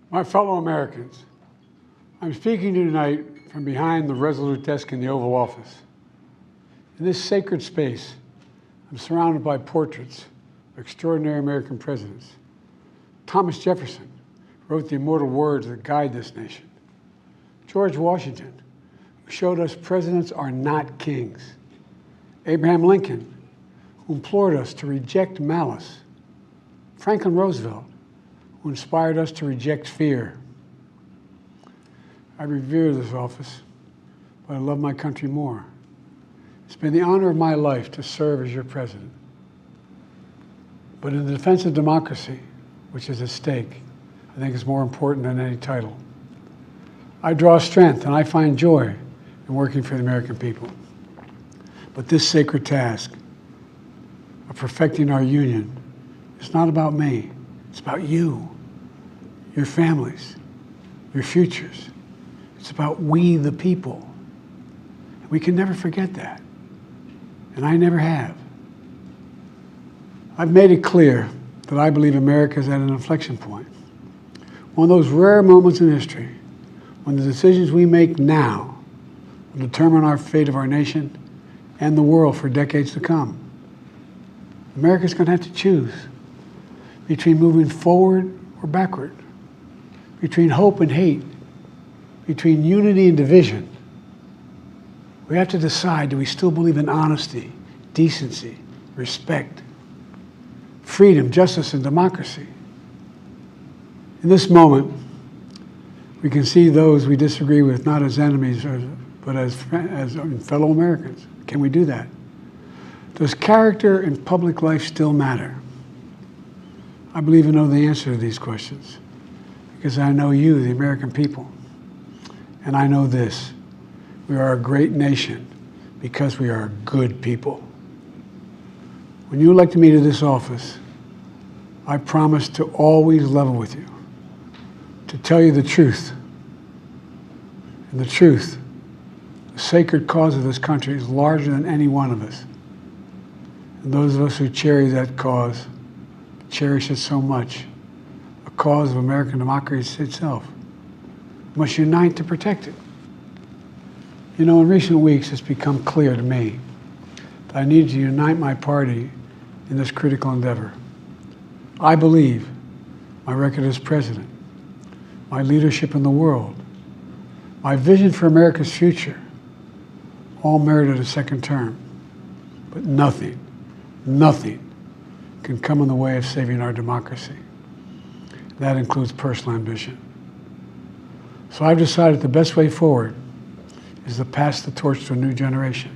My fellow Americans, I'm speaking to you tonight from behind the resolute desk in the Oval Office. In this sacred space, I'm surrounded by portraits of extraordinary American presidents. Thomas Jefferson wrote the immortal words that guide this nation. George Washington, who showed us presidents are not kings. Abraham Lincoln, who implored us to reject malice. Franklin Roosevelt, who inspired us to reject fear. I revere this office, but I love my country more. It's been the honor of my life to serve as your president. But in the defense of democracy, which is at stake, I think is more important than any title. I draw strength and I find joy in working for the American people. But this sacred task of perfecting our union is not about me. It's about you, your families, your futures. It's about we, the people. We can never forget that. And I never have. I've made it clear that I believe America is at an inflection point. One of those rare moments in history when the decisions we make now will determine our fate of our nation and the world for decades to come. America's going to have to choose between moving forward or backward, between hope and hate, between unity and division. We have to decide, do we still believe in honesty, decency, respect, freedom, justice, and democracy? In this moment, we can see those we disagree with not as enemies, but as fellow Americans. Can we do that? Does character in public life still matter? I believe I know the answer to these questions because I know you, the American people. And I know this, we are a great nation because we are good people. When you elected me to this office, I promised to always level with you, to tell you the truth. And the truth, the sacred cause of this country is larger than any one of us. And those of us who cherish that cause, cherish it so much, a cause of American democracy itself, must unite to protect it. You know, in recent weeks, it's become clear to me that I need to unite my party in this critical endeavor. I believe my record as president, my leadership in the world, my vision for America's future, all merited a second term. But nothing can come in the way of saving our democracy. That includes personal ambition. So I've decided the best way forward is to pass the torch to a new generation.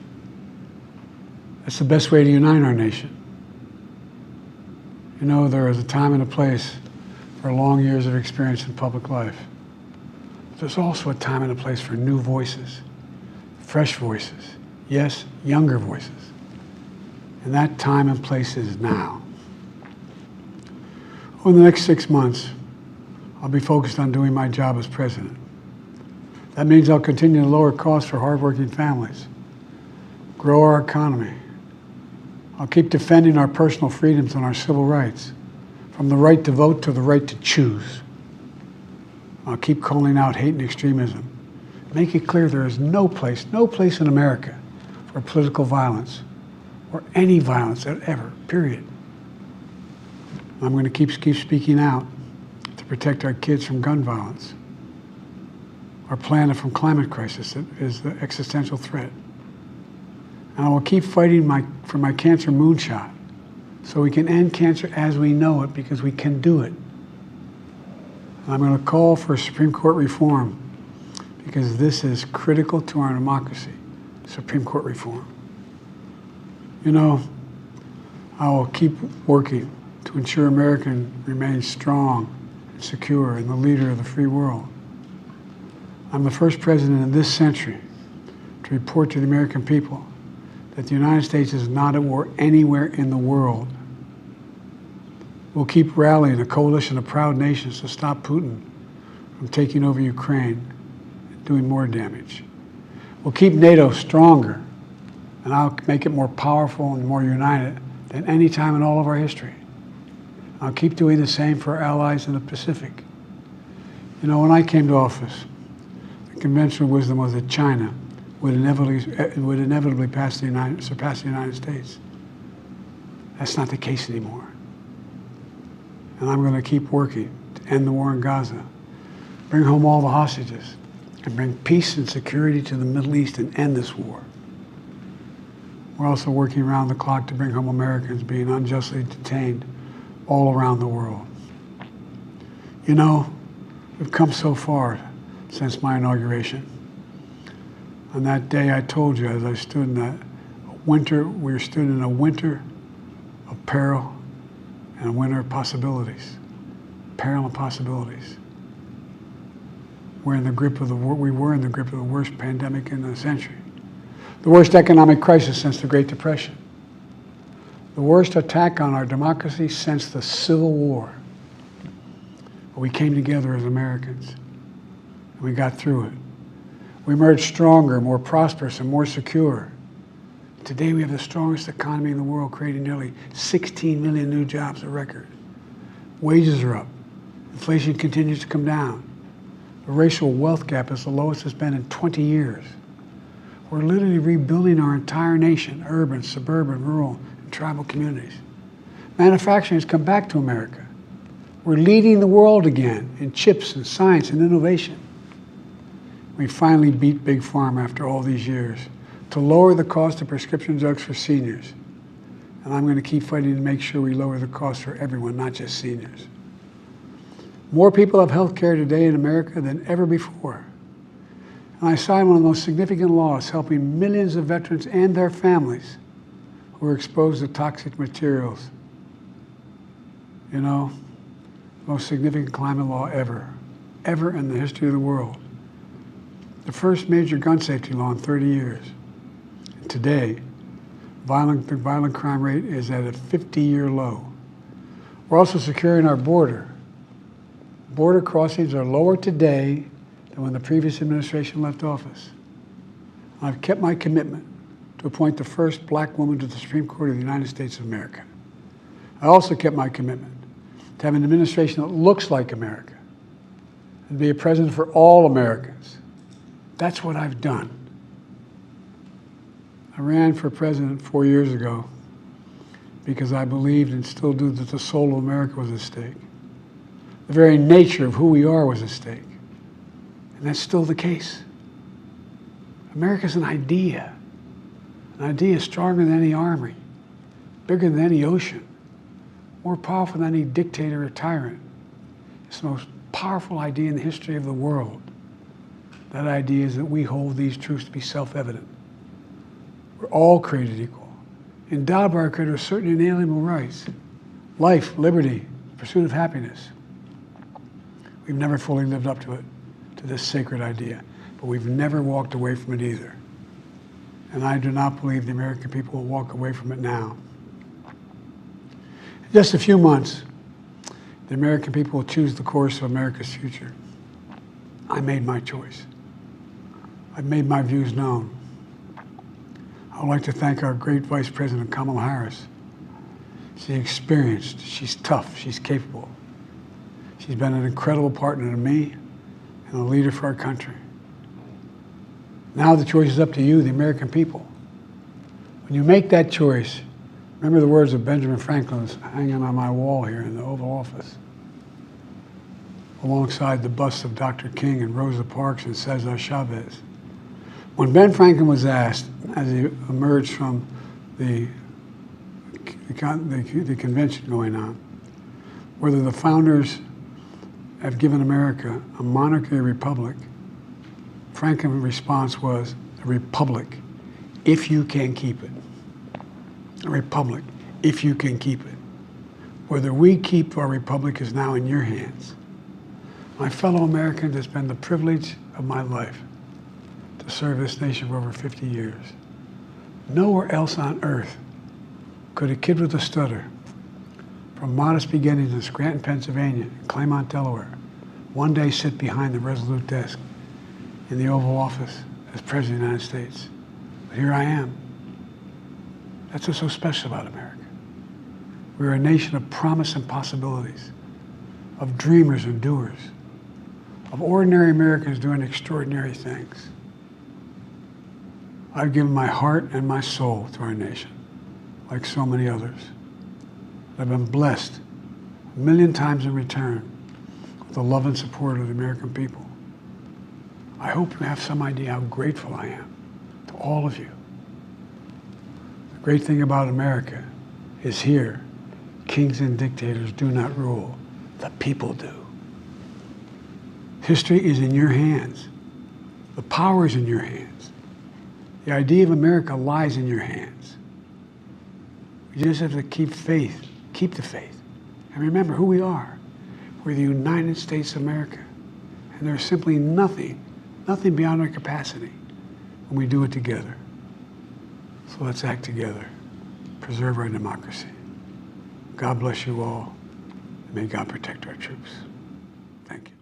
That's the best way to unite our nation. You know, there is a time and a place for long years of experience in public life. There's also a time and a place for new voices, fresh voices, yes, younger voices. And that time and place is now. Over the next 6 months, I'll be focused on doing my job as president. That means I'll continue to lower costs for hardworking families, grow our economy. I'll keep defending our personal freedoms and our civil rights, from the right to vote to the right to choose. I'll keep calling out hate and extremism. Make it clear there is no place in America for political violence or any violence ever, period. I'm going to keep speaking out to protect our kids from gun violence, our planet from climate crisis that is the existential threat. And I will keep fighting for my cancer moonshot so we can end cancer as we know it, because we can do it. And I'm going to call for Supreme Court reform because this is critical to our democracy, Supreme Court reform. You know, I will keep working to ensure America remains strong and secure and the leader of the free world. I'm the first president in this century to report to the American people that the United States is not at war anywhere in the world. We'll keep rallying a coalition of proud nations to stop Putin from taking over Ukraine and doing more damage. We'll keep NATO stronger, and I'll make it more powerful and more united than any time in all of our history. I'll keep doing the same for our allies in the Pacific. You know, when I came to office, the conventional wisdom was that China would inevitably surpass the United States. That's not the case anymore. And I'm going to keep working to end the war in Gaza, bring home all the hostages, and bring peace and security to the Middle East and end this war. We're also working around the clock to bring home Americans being unjustly detained all around the world. You know, we've come so far since my inauguration. On that day, I told you, as I stood in that winter, we stood in a winter of peril and a winter of possibilities. Peril and possibilities. We were in the grip of the worst pandemic in a century. The worst economic crisis since the Great Depression. The worst attack on our democracy since the Civil War. But we came together as Americans, and we got through it. We emerged stronger, more prosperous, and more secure. Today we have the strongest economy in the world, creating nearly 16 million new jobs, a record. Wages are up. Inflation continues to come down. The racial wealth gap is the lowest it's been in 20 years. We're literally rebuilding our entire nation, urban, suburban, rural, and tribal communities. Manufacturing has come back to America. We're leading the world again in chips and science and innovation. We finally beat Big Pharma after all these years to lower the cost of prescription drugs for seniors. And I'm going to keep fighting to make sure we lower the cost for everyone, not just seniors. More people have health care today in America than ever before. And I signed one of the most significant laws helping millions of veterans and their families who were exposed to toxic materials. You know, most significant climate law ever in the history of the world. The first major gun safety law in 30 years. And today, the violent crime rate is at a 50-year low. We're also securing our border. Border crossings are lower today than when the previous administration left office. I've kept my commitment to appoint the first black woman to the Supreme Court of the United States of America. I also kept my commitment to have an administration that looks like America and be a president for all Americans. That's what I've done. I ran for president 4 years ago because I believed and still do that the soul of America was at stake. The very nature of who we are was at stake. And that's still the case. America's an idea stronger than any army, bigger than any ocean, more powerful than any dictator or tyrant. It's the most powerful idea in the history of the world. That idea is that we hold these truths to be self-evident. We're all created equal, endowed by our Creator with certain inalienable rights: life, liberty, pursuit of happiness. We've never fully lived up to it, to this sacred idea, but we've never walked away from it either. And I do not believe the American people will walk away from it now. In just a few months, the American people will choose the course of America's future. I made my choice. I've made my views known. I would like to thank our great Vice President, Kamala Harris. She's experienced, she's tough, she's capable. She's been an incredible partner to me and a leader for our country. Now the choice is up to you, the American people. When you make that choice, remember the words of Benjamin Franklin hanging on my wall here in the Oval Office, alongside the busts of Dr. King and Rosa Parks and Cesar Chavez. When Ben Franklin was asked, as he emerged from the convention going on, whether the founders have given America a monarchy or republic, Franklin's response was, a republic, if you can keep it. A republic, if you can keep it. Whether we keep our republic is now in your hands. My fellow Americans, it's been the privilege of my life to serve this nation for over 50 years. Nowhere else on earth could a kid with a stutter, from modest beginnings in Scranton, Pennsylvania, and Claymont, Delaware, one day sit behind the resolute desk in the Oval Office as President of the United States. But here I am. That's what's so special about America. We're a nation of promise and possibilities, of dreamers and doers, of ordinary Americans doing extraordinary things. I've given my heart and my soul to our nation, like so many others. I've been blessed a million times in return with the love and support of the American people. I hope you have some idea how grateful I am to all of you. The great thing about America is here, kings and dictators do not rule, the people do. History is in your hands. The power is in your hands. The idea of America lies in your hands. You just have to keep faith, keep the faith, and remember who we are. We're the United States of America, and there's simply nothing beyond our capacity when we do it together. So let's act together, preserve our democracy. God bless you all, and may God protect our troops. Thank you.